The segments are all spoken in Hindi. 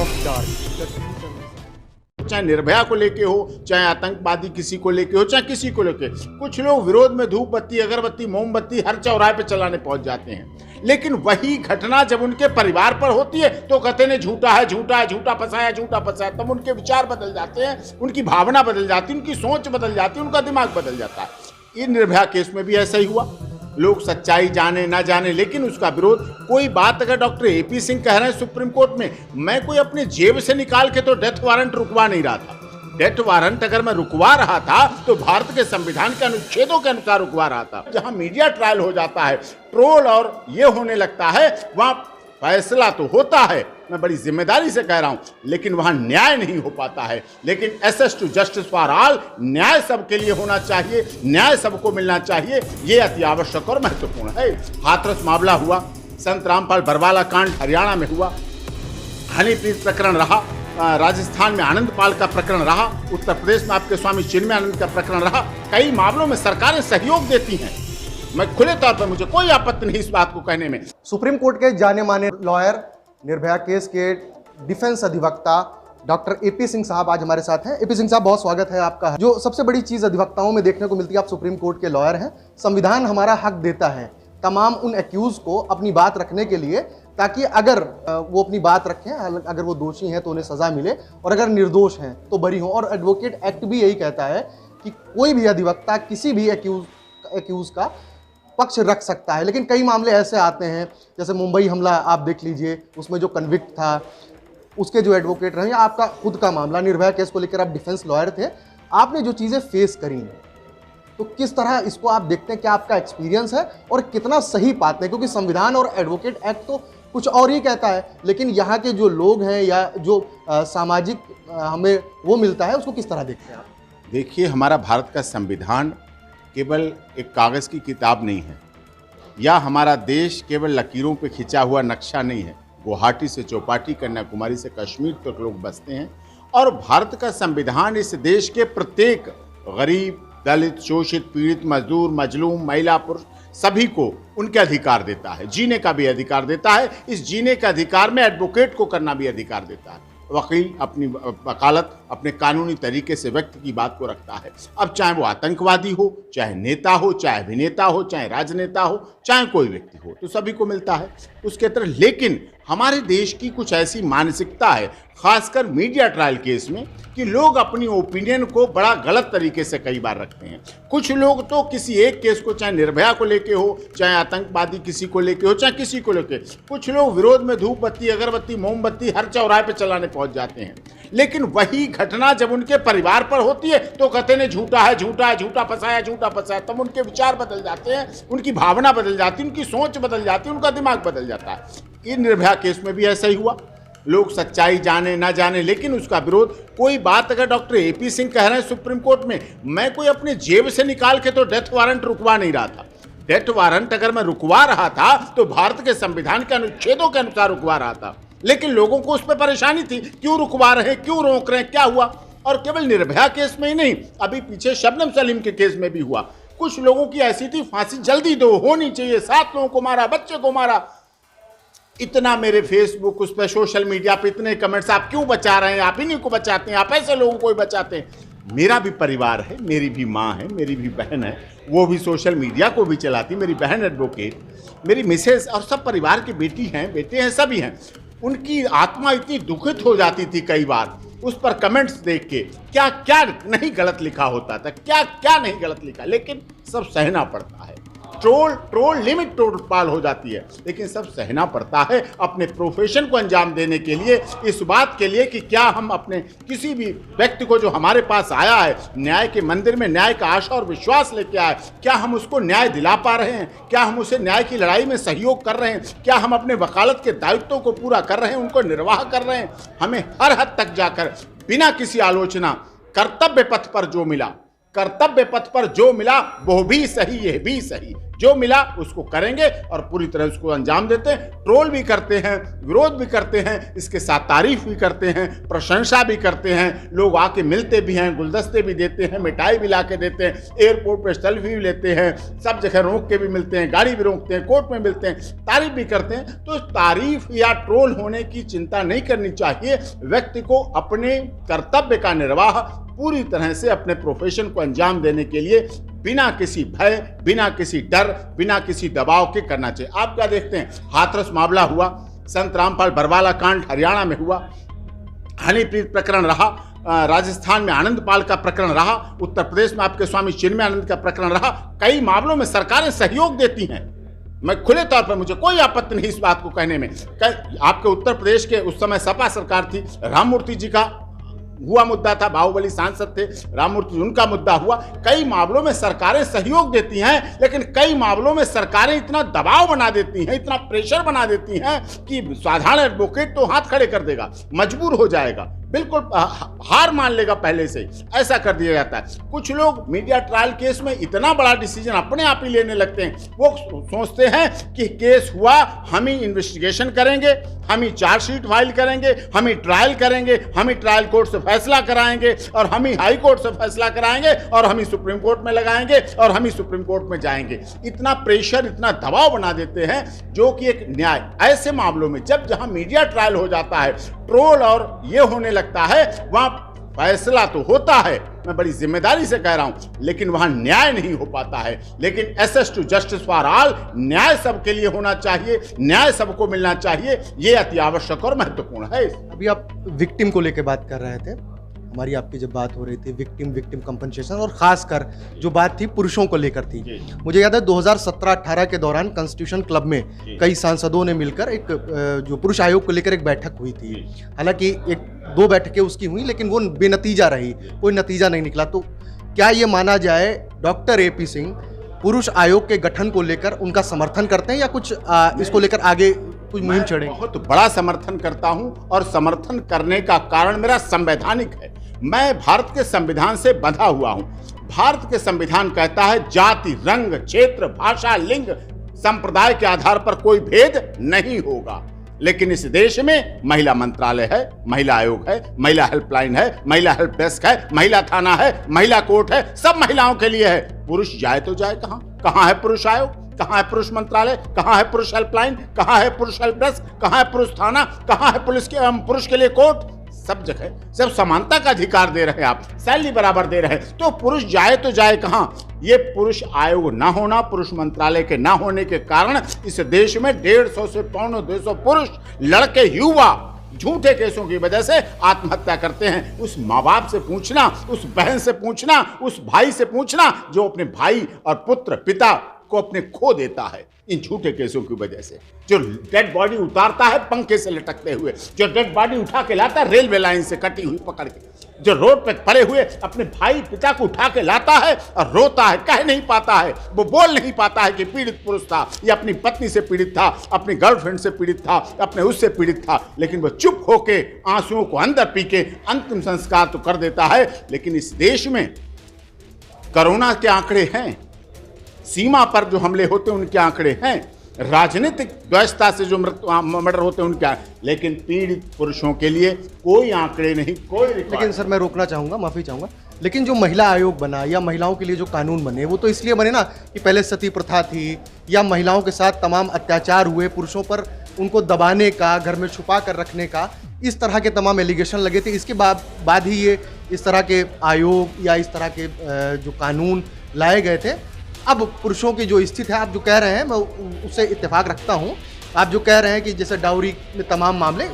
ऑफ डार्क, चाहे निर्भया को लेके हो, चाहे आतंकवादी किसी को लेके हो, चाहे किसी को लेके, कुछ लोग विरोध में धूप बत्ती, अगरबत्ती, मोमबत्ती हर चौराहे पे चलाने पहुंच जाते हैं। लेकिन वही घटना जब उनके परिवार पर होती है तो कहते हैं झूठा है, झूठा है, झूठा फंसाया, झूठा फंसाया। तब उनके विचार बदल जाते हैं, उनकी भावना बदल जाती है, उनकी सोच बदल जाती है, उनका दिमाग बदल जाता है। इन निर्भया केस में भी ऐसा ही हुआ। लोग सच्चाई जाने ना जाने, लेकिन उसका विरोध, कोई बात अगर डॉक्टर एपी सिंह कह रहे हैं सुप्रीम कोर्ट में, मैं कोई अपने जेब से निकाल के तो डेथ वारंट रुकवा नहीं रहा था। डेथ वारंट अगर मैं रुकवा रहा था तो भारत के संविधान के अनुच्छेदों के अनुसार रुकवा रहा था। जहां मीडिया ट्रायल हो जाता है, ट्रोल और ये होने लगता है, वहां फैसला तो होता है, मैं बड़ी जिम्मेदारी से कह रहा हूं, लेकिन वहां न्याय नहीं हो पाता है। लेकिन access to justice for all, न्याय सबके लिए होना चाहिए, न्याय सबको मिलना चाहिए, ये अति आवश्यक और महत्वपूर्ण है। हाथरस मामला हुआ, संत रामपाल बरवाला कांड हरियाणा में हुआ, हनीप्रीत प्रकरण रहा, राजस्थान में आनंदपाल का प्रकरण रहा, उत्तर प्रदेश में आपके स्वामी चिन्मयानंद का प्रकरण रहा। कई मामलों में सरकारें सहयोग देती हैं, मैं खुले तौर पर, मुझे कोई आपत्ति नहीं इस बात को कहने में। सुप्रीम कोर्ट के जाने माने लॉयर, निर्भया केस के डिफेंस अधिवक्ता डॉक्टर एपी सिंह साहब आज हमारे साथ हैं। एपी सिंह साहब, बहुत स्वागत है आपका। जो सबसे बड़ी चीज अधिवक्ताओं में देखने को मिलती है, आप सुप्रीम कोर्ट के लॉयर हैं, संविधान हमारा हक देता है तमाम उन एक्यूज को अपनी बात रखने के लिए, ताकि अगर वो अपनी बात रखें, अगर वो दोषी हैं तो उन्हें सजा मिले, और अगर निर्दोष हैं तो बरी हों। और एडवोकेट एक्ट भी यही कहता है कि कोई भी अधिवक्ता किसी भी एक्यूज का पक्ष रख सकता है। लेकिन कई मामले ऐसे आते हैं, जैसे मुंबई हमला आप देख लीजिए, उसमें जो कन्विक्ट था उसके जो एडवोकेट रहे, या आपका खुद का मामला निर्भया केस को लेकर आप डिफेंस लॉयर थे, आपने जो चीज़ें फेस करी हैं, तो किस तरह इसको आप देखते हैं, क्या आपका एक्सपीरियंस है और कितना सही पाते हैं? क्योंकि संविधान और एडवोकेट एक्ट तो कुछ और ही कहता है, लेकिन यहाँ के जो लोग हैं या जो सामाजिक हमें वो मिलता है, उसको किस तरह देखते हैं आप? देखिए, हमारा भारत का संविधान केवल एक कागज़ की किताब नहीं है, या हमारा देश केवल लकीरों पे खिंचा हुआ नक्शा नहीं है। गुवाहाटी से चौपाटी, कन्याकुमारी से कश्मीर तक लोग बसते हैं, और भारत का संविधान इस देश के प्रत्येक गरीब, दलित, शोषित, पीड़ित, मजदूर, मजलूम, महिला, पुरुष, सभी को उनके अधिकार देता है। जीने का भी अधिकार देता है। इस जीने के अधिकार में एडवोकेट को करना भी अधिकार देता है। वकील अपनी वकालत अपने कानूनी तरीके से व्यक्ति की बात को रखता है। अब चाहे वो आतंकवादी हो, चाहे नेता हो, चाहे अभिनेता हो, चाहे राजनेता हो, चाहे कोई व्यक्ति हो, तो सभी को मिलता है उसके तरह। लेकिन हमारे देश की कुछ ऐसी मानसिकता है, खासकर मीडिया ट्रायल केस में, कि लोग अपनी ओपिनियन को बड़ा गलत तरीके से कई बार रखते हैं। कुछ लोग तो किसी एक केस को, चाहे निर्भया को लेके हो, चाहे आतंकवादी किसी को लेके हो, चाहे किसी को लेके, कुछ लोग विरोध में धूप बत्ती, अगरबत्ती, मोमबत्ती हर चौराहे पे चलाने पहुंच जाते हैं। लेकिन वही घटना जब उनके परिवार पर होती है तो कहते हैं झूठा है, झूठा है, झूठा फंसाया, झूठा फंसाया। तब उनके विचार बदल जाते हैं, उनकी भावना बदल जाती है, उनकी सोच बदल जाती है, उनका दिमाग बदल जाता है। इन निर्भया केस में भी ऐसा ही हुआ। लोग सच्चाई जाने ना जाने, लेकिन उसका विरोध, कोई बात अगर डॉक्टर एपी सिंह कह रहे हैं सुप्रीम कोर्ट में, मैं कोई अपने जेब से निकाल के तो डेथ वारंट रुकवा नहीं रहा था। डेथ वारंट अगर मैं रुकवा रहा था तो भारत के संविधान के अनुच्छेदों के अनुसार रुकवा रहा था। लेकिन लोगों को उस पर परेशानी थी, क्यों रुकवा रहे हैं, क्यों रोक रहे हैं, क्या हुआ? और केवल निर्भया केस में ही नहीं, अभी पीछे शबनम सलीम के केस में भी हुआ। कुछ लोगों की ऐसी थी, फांसी जल्दी दो, होनी चाहिए, 7 लोगों को मारा, बच्चे को मारा। इतना मेरे फेसबुक, उस पर सोशल मीडिया पे इतने कमेंट्स, आप क्यों बचा रहे हैं, आप इन्हीं को बचाते हैं, आप ऐसे लोगों को ही बचाते हैं। मेरा भी परिवार है, मेरी भी माँ है, मेरी भी बहन है, वो भी सोशल मीडिया को भी चलाती, मेरी बहन एडवोकेट, मेरी मिसेस, और सब परिवार की बेटी हैं, बेटे हैं, सभी हैं। उनकी आत्मा इतनी दुखित हो जाती थी कई बार उस पर कमेंट्स देख के, क्या क्या नहीं गलत लिखा होता था, क्या क्या नहीं गलत लिखा, लेकिन सब सहना पड़ता है। ट्रोल लिमिट टोल पाल हो जाती है, लेकिन सब सहना पड़ता है अपने प्रोफेशन को अंजाम देने के लिए, इस बात के लिए कि क्या हम अपने किसी भी व्यक्ति को जो हमारे पास आया है, न्याय के मंदिर में न्याय का आशा और विश्वास लेके आए, क्या हम उसको न्याय दिला पा रहे हैं, क्या हम उसे न्याय की लड़ाई में सहयोग कर रहे हैं, क्या हम अपने वकालत के दायित्वों को पूरा कर रहे हैं, उनको निर्वाह कर रहे हैं। हमें हर हद तक जाकर बिना किसी आलोचना कर्तव्य पथ पर जो मिला कर्तव्य पथ पर जो मिला वो भी सही, ये भी सही, जो मिला उसको करेंगे और पूरी तरह उसको अंजाम देते हैं। ट्रोल भी करते हैं, विरोध भी करते हैं, इसके साथ तारीफ भी करते हैं, प्रशंसा भी करते हैं, लोग आके मिलते भी हैं, गुलदस्ते भी देते हैं, मिठाई भी ला के देते हैं, एयरपोर्ट पर सेल्फी भी लेते हैं, सब जगह रोक के भी मिलते हैं, गाड़ी भी रोकते हैं, कोर्ट में मिलते हैं, तारीफ भी करते हैं। तो तारीफ या ट्रोल होने की चिंता नहीं करनी चाहिए। व्यक्ति को अपने कर्तव्य का निर्वाह पूरी तरह से अपने प्रोफेशन को अंजाम देने के लिए बिना किसी भय, बिना किसी डर, बिना किसी दबाव के करना चाहिए। आप क्या देखते हैं, हाथरस मामला हुआ, संत रामपाल बरवाला कांड हरियाणा में हुआ, हनीप्रीत प्रकरण रहा, राजस्थान में आनंदपाल का प्रकरण रहा, उत्तर प्रदेश में आपके स्वामी चिन्मयानंद का प्रकरण रहा। कई मामलों में सरकारें सहयोग देती हैं। मैं खुले तौर पर, मुझे कोई आपत्ति नहीं इस बात को कहने में। आपके उत्तर प्रदेश के उस समय सपा सरकार थी, राममूर्ति जी का हुआ मुद्दा था, बाहुबली सांसद थे, राममूर्ति उनका मुद्दा हुआ। कई मामलों में सरकारें सहयोग देती हैं, लेकिन कई मामलों में सरकारें इतना दबाव बना देती हैं, इतना प्रेशर बना देती हैं कि साधारण एडवोकेट तो हाथ खड़े कर देगा, मजबूर हो जाएगा, बिल्कुल हार मान लेगा पहले से। ऐसा कर दिया जाता है। कुछ लोग मीडिया ट्रायल केस में इतना बड़ा डिसीजन अपने आप ही लेने लगते हैं। वो सोचते हैं कि केस हुआ, हम ही इन्वेस्टिगेशन करेंगे, हम ही चार्जशीट फाइल करेंगे, हम ही ट्रायल करेंगे, हम ही ट्रायल कोर्ट से फैसला कराएंगे, और हम ही हाई कोर्ट से फैसला कराएंगे, और हम ही सुप्रीम कोर्ट में लगाएंगे, और हम ही सुप्रीम कोर्ट में जाएंगे। इतना प्रेशर, इतना दबाव बना देते हैं, जो कि एक न्याय। ऐसे मामलों में जब जहां मीडिया ट्रायल हो जाता है, ट्रोल और ये होने लगता है, वहां फैसला तो होता है, मैं बड़ी जिम्मेदारी से कह रहा हूं, लेकिन वहां न्याय नहीं हो पाता है। लेकिन access to justice for all, न्याय सबके लिए होना चाहिए, न्याय सबको मिलना चाहिए, ये अति आवश्यक और महत्वपूर्ण है। अभी आप विक्टिम को लेकर बात कर रहे थे, हमारी आपकी जब बात हो रही थी विक्टिम कंपनसेशन, और खासकर जो बात थी पुरुषों को लेकर थी। मुझे याद है 2017-18 के दौरान कॉन्स्टिट्यूशन क्लब में कई सांसदों ने मिलकर एक जो पुरुष आयोग को लेकर एक बैठक हुई थी। हालांकि 1-2 बैठकें उसकी हुई, लेकिन वो बेनतीजा रही, कोई नतीजा नहीं निकला। तो क्या ये माना जाए डॉक्टर AP सिंह पुरुष आयोग के गठन को लेकर उनका समर्थन करते हैं, या कुछ इसको लेकर आगे कुछ मुहिम छेड़ेंगे? बहुत बड़ा समर्थन करता हूं, और समर्थन करने का कारण मेरा संवैधानिक है। मैं भारत के संविधान से बंधा हुआ हूं। भारत के संविधान कहता है जाति, रंग, क्षेत्र, भाषा, लिंग, संप्रदाय के आधार पर कोई भेद नहीं होगा। लेकिन इस देश में महिला मंत्रालय है, महिला आयोग है, महिला हेल्पलाइन है, महिला हेल्प डेस्क है, महिला थाना है, महिला कोर्ट है, सब महिलाओं के लिए है। पुरुष जाए तो जाए कहां? कहां है पुरुष आयोग? कहां है पुरुष मंत्रालय? कहां है पुरुष हेल्पलाइन? कहां है पुरुष हेल्प डेस्क? कहां है पुरुष थाना? कहां है पुरुष के लिए कोर्ट? सब जगह सब समानता का अधिकार दे रहे हैं, आप सैलरी बराबर दे रहे हैं। तो पुरुष जाए तो जाए कहां? ये पुरुष आयोग ना होना, पुरुष मंत्रालय के ना होने के कारण इस देश में 150 से 250 पुरुष, लड़के, युवा झूठे केसों की वजह से आत्महत्या करते हैं। उस माँ बाप से पूछना, उस बहन से पूछना, उस भाई से पूछना जो अपने भाई और पुत्र, पिता को अपने खो देता है इन झूठे केसों की वजह से। जो डेड बॉडी उतारता है पंखे से लटकते हुए, जो डेड बॉडी उठा के लाता है रेलवे लाइन से कटी हुई पकड़ के, जो रोड पे पड़े हुए अपने भाई पिता को उठा के लाता है और रोता है, कह नहीं पाता है, वो बोल नहीं पाता है कि पीड़ित पुरुष था, या अपनी पत्नी से पीड़ित था, अपनी गर्लफ्रेंड से पीड़ित था, अपने उससे पीड़ित था, लेकिन वो चुप होके आंसुओं को अंदर पी के अंतिम संस्कार तो कर देता है। लेकिन इस देश में कोरोना के आंकड़े हैं, सीमा पर जो हमले होते हैं उनके आंकड़े हैं, राजनीतिक व्यवस्था से जो मर्डर होते हैं उनके, लेकिन पीड़ित पुरुषों के लिए कोई आंकड़े नहीं, कोई रिकॉर्ड। लेकिन सर मैं रोकना चाहूँगा, माफ़ी चाहूँगा, लेकिन जो महिला आयोग बना या महिलाओं के लिए जो कानून बने, वो तो इसलिए बने ना कि पहले सती प्रथा थी, या महिलाओं के साथ तमाम अत्याचार हुए, पुरुषों पर उनको दबाने का, घर में छुपा कर रखने का, इस तरह के तमाम एलिगेशन लगे थे। इसके बाद ही ये इस तरह के आयोग या इस तरह के जो कानून लाए गए थे। अब पुरुषों की जो स्थिति है, आप जो कह रहे हैं, मैं उससे इत्तेफाक रखता हूं। आप जो कह रहे हैं कि जैसे डाउरी में तमाम मामले,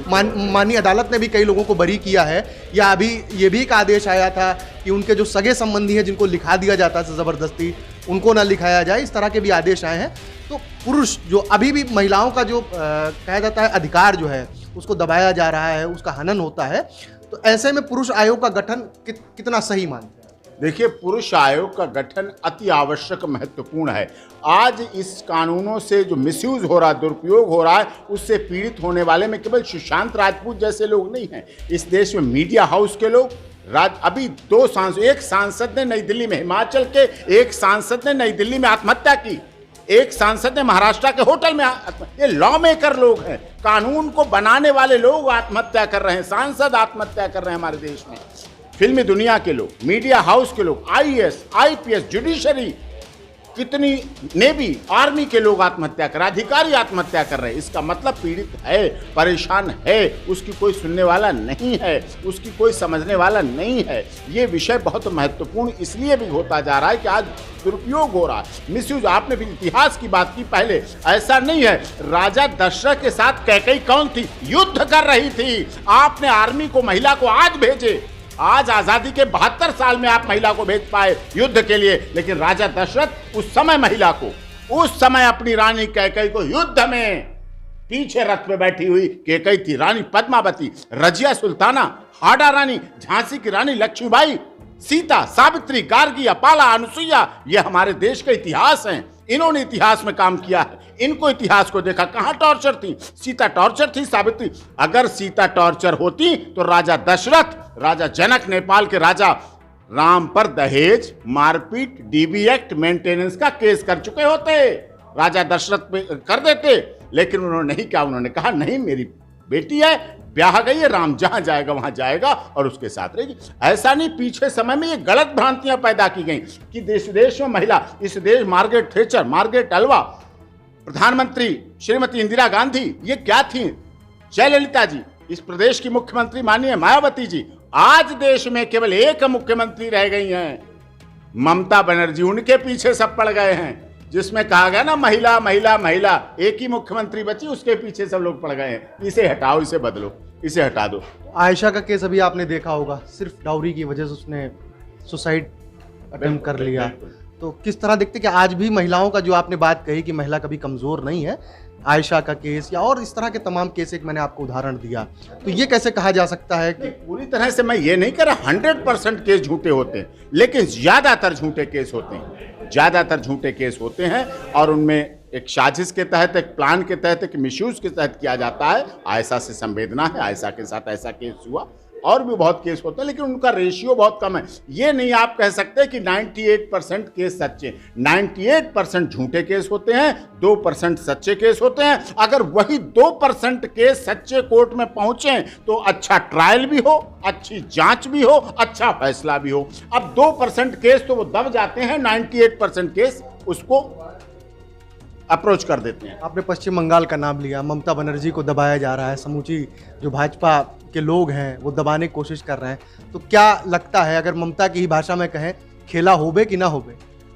माननीय अदालत ने भी कई लोगों को बरी किया है, या अभी ये भी एक आदेश आया था कि उनके जो सगे संबंधी हैं जिनको लिखा दिया जाता है ज़बरदस्ती, उनको ना लिखाया जाए, इस तरह के भी आदेश आए हैं। तो पुरुष जो अभी भी महिलाओं का जो कहा जाता है अधिकार जो है उसको दबाया जा रहा है, उसका हनन होता है, तो ऐसे में पुरुष आयोग का गठन कितना सही मानते हैं? देखिए, पुरुष आयोग का गठन अति आवश्यक, महत्वपूर्ण है। आज इस कानूनों से जो मिसयूज हो रहा है, दुरुपयोग हो रहा है, उससे पीड़ित होने वाले में केवल सुशांत राजपूत जैसे लोग नहीं हैं। इस देश में मीडिया हाउस के लोग, अभी दो सांसद, एक सांसद ने नई दिल्ली में, हिमाचल के एक सांसद ने नई दिल्ली में आत्महत्या की, एक सांसद ने महाराष्ट्र के होटल में ये लॉ मेकर लोग हैं, कानून को बनाने वाले लोग आत्महत्या कर रहे हैं, सांसद आत्महत्या कर रहे हैं हमारे देश में, फिल्मी दुनिया के लोग, मीडिया हाउस के लोग, आईएएस, आईपीएस, जुडिशरी, कितनी नेवी, आर्मी के लोग आत्महत्या कर रहे हैं, अधिकारी आत्महत्या कर रहे हैं। इसका मतलब पीड़ित है, परेशान है, उसकी कोई सुनने वाला नहीं है, उसकी कोई समझने वाला नहीं है। ये विषय बहुत महत्वपूर्ण इसलिए भी होता जा रहा है कि आज दुरुपयोग हो रहा है, मिसयूज। आपने भी इतिहास की बात की, पहले ऐसा नहीं है। राजा दशरथ के साथ कैकेयी कौन थी? युद्ध कर रही थी। आपने आर्मी को, महिला को आज भेजे, आज आजादी के 72 साल में आप महिला को भेज पाए युद्ध के लिए, लेकिन राजा दशरथ उस समय महिला को, उस समय अपनी रानी कैकेयी को युद्ध में पीछे रथ पे बैठी हुई कैकेयी थी, रानी पद्मावती, रजिया सुल्ताना, हाड़ा रानी, झांसी की रानी लक्ष्मीबाई, सीता, सावित्री, गार्गी, अपाला, अनुसुईया, ये हमारे देश का इतिहास है। इन्होंने इतिहास में काम किया है, इनको इतिहास को देखा। कहां टॉर्चर थी? सीता टॉर्चर थी, सावित्री। अगर सीता टॉर्चर होती तो राजा दशरथ, राजा जनक, नेपाल के राजा, राम पर दहेज, मारपीट, डीबी एक्ट, मेंटेनेंस का केस कर चुके होते, राजा दशरथ पे कर देते। लेकिन उन्होंने नहीं किया, उन्होंने कहा नहीं, मेरी बेटी है, ब्याह गई है, राम जहां जाएगा वहां जाएगा और उसके साथ रहेगी। ऐसा नहीं, पीछे समय में ये गलत भ्रांतियां पैदा की गई कि देश में महिला, इस देश मार्garet थैचर, मार्garet अल्वा, प्रधानमंत्री श्रीमती इंदिरा गांधी, ये क्या थी? जयललिता जी, इस प्रदेश की मुख्यमंत्री माननीय मायावती जी। आज देश में केवल एक मुख्यमंत्री रह गई हैं, ममता बनर्जी। उनके पीछे सब पड़ गए हैं, जिसमें कहा गया ना महिला महिला महिला, एक ही मुख्यमंत्री बची, उसके पीछे सब लोग पड़ गए हैं। इसे हटाओ, इसे बदलो, इसे हटा दो। आयशा का केस अभी आपने देखा होगा, सिर्फ डाउरी की वजह से उसने सुसाइड अटेम्प्ट कर लिया। तो किस तरह देखते कि आज भी महिलाओं का, जो आपने बात कही कि महिला कभी कमजोर नहीं है, आयशा का केस या और इस तरह के तमाम केस, एक मैंने आपको उदाहरण दिया, तो ये कैसे कहा जा सकता है कि पूरी तरह से मैं ये नहीं कह रहा 100% केस झूठे होते हैं, लेकिन ज्यादातर झूठे केस होते हैं, ज्यादातर झूठे केस होते हैं और उनमें एक साजिश के तहत, एक प्लान के तहत, एक मिसयूज के तहत किया जाता है। आयशा से संवेदना है, आयशा के साथ ऐसा केस हुआ, और भी बहुत केस होते हैं, लेकिन उनका रेशियो बहुत कम है। ये नहीं आप कह सकते कि 98% केस सच्चे, 98% झूठे केस होते हैं, 2% सच्चे केस होते हैं। अगर वही 2% केस सच्चे कोर्ट में पहुंचे तो अच्छा ट्रायल भी हो, अच्छी जांच भी हो, अच्छा फैसला भी हो। अब 2% केस तो वो दब जाते हैं, 98% केस उसको अप्रोच कर देते हैं। आपने पश्चिम बंगाल का नाम लिया, ममता बनर्जी को दबाया जा रहा है, समूची जो भाजपा के लोग हैं वो दबाने की कोशिश कर रहे हैं। तो क्या लगता है, अगर ममता की ही भाषा में कहें, खेला होबे कि ना होबे?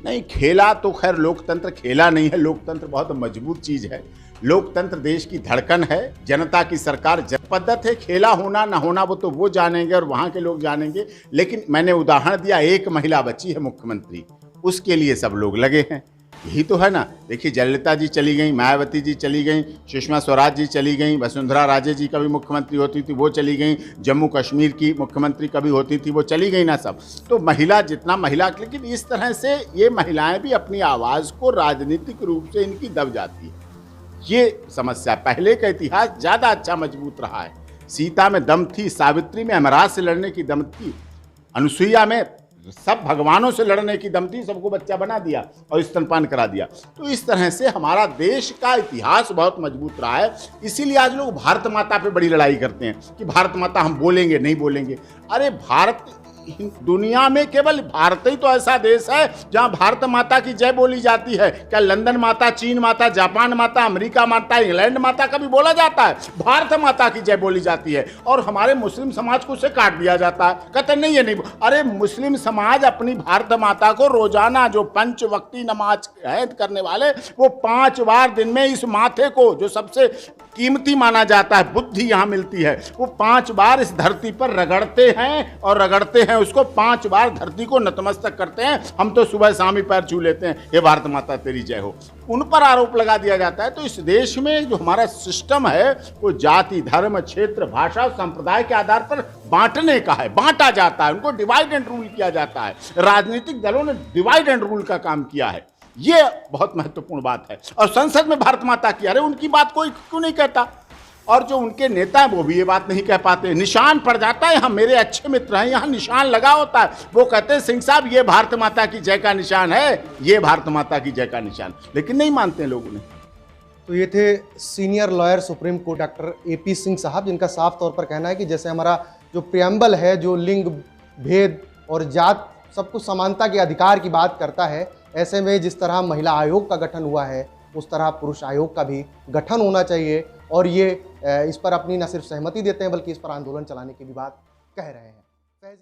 नहीं, खेला तो खैर लोकतंत्र खेला नहीं है, लोकतंत्र बहुत मजबूत चीज है। लोकतंत्र देश की धड़कन है, जनता की सरकार, जनपद्धत है। खेला होना ना होना वो तो वो जानेंगे और वहाँ के लोग जानेंगे। लेकिन मैंने उदाहरण दिया, एक महिला बची है मुख्यमंत्री, उसके लिए सब लोग लगे हैं। यही तो है ना। देखिए, जयललिता जी चली गई, मायावती जी चली गई, सुषमा स्वराज जी चली गई, वसुंधरा राजे जी कभी मुख्यमंत्री होती थी वो चली गई, जम्मू कश्मीर की मुख्यमंत्री कभी होती थी वो चली गई ना सब। तो महिला जितना महिला, लेकिन इस तरह से ये महिलाएं भी अपनी आवाज़ को राजनीतिक रूप से इनकी दब जाती है। ये समस्या, पहले का इतिहास ज़्यादा अच्छा मजबूत रहा है। सीता में दम थी, सावित्री में यमराज से लड़ने की दम थी, अनुसुईया में सब भगवानों से लड़ने की दम थी, सबको बच्चा बना दिया और स्तनपान करा दिया। तो इस तरह से हमारा देश का इतिहास बहुत मजबूत रहा है। इसीलिए आज लोग भारत माता पे बड़ी लड़ाई करते हैं कि भारत माता हम बोलेंगे नहीं बोलेंगे। अरे भारत, दुनिया में केवल भारत ही तो ऐसा देश है जहां भारत माता की जय बोली जाती है। क्या लंदन माता, चीन माता, जापान माता, अमेरिका माता, इंग्लैंड माता कभी बोला जाता है? भारत माता की जय बोली जाती है। और हमारे मुस्लिम समाज को उसे काट दिया जाता है, कहते नहीं, ये नहीं। अरे मुस्लिम समाज अपनी भारत माता को रोजाना, जो 5 वक्ती नमाज कैद करने वाले, वो 5 बार दिन में इस माथे को, जो सबसे कीमती माना जाता है, बुद्धि यहाँ मिलती है, वो 5 बार इस धरती पर रगड़ते हैं और रगड़ते हैं उसको, 5 बार धरती को नतमस्तक करते हैं। हम तो सुबह शाम ही पैर छू लेते हैं, हे भारत माता तेरी जय हो। उन पर आरोप लगा दिया जाता है। तो इस देश में जो हमारा सिस्टम है वो जाति, धर्म, क्षेत्र, भाषा, संप्रदाय के आधार पर बांटने का है, बांटा जाता है, उनको डिवाइड एंड रूल किया जाता है। राजनीतिक दलों ने डिवाइड एंड रूल का काम किया है, ये बहुत महत्वपूर्ण बात है। और संसद में भारत माता की, अरे उनकी बात कोई क्यों नहीं कहता? और जो उनके नेता हैं वो भी ये बात नहीं कह पाते। निशान पड़ जाता है, यहाँ मेरे अच्छे मित्र हैं, यहाँ निशान लगा होता है, वो कहते हैं सिंह साहब ये भारत माता की जय का निशान है, ये भारत माता की जय का निशान, लेकिन नहीं मानते हैं लोग उन्हें। तो ये थे senior lawyer supreme court doctor AP Singh साहब, जिनका साफ तौर पर कहना है कि जैसे हमारा जो प्रियम्बल है, जो लिंग भेद और जात सब कुछ समानता के अधिकार की बात करता है, ऐसे में जिस तरह महिला आयोग का गठन हुआ है उस तरह पुरुष आयोग का भी गठन होना चाहिए। और ये इस पर अपनी न सिर्फ सहमति देते हैं बल्कि इस पर आंदोलन चलाने की भी बात कह रहे हैं।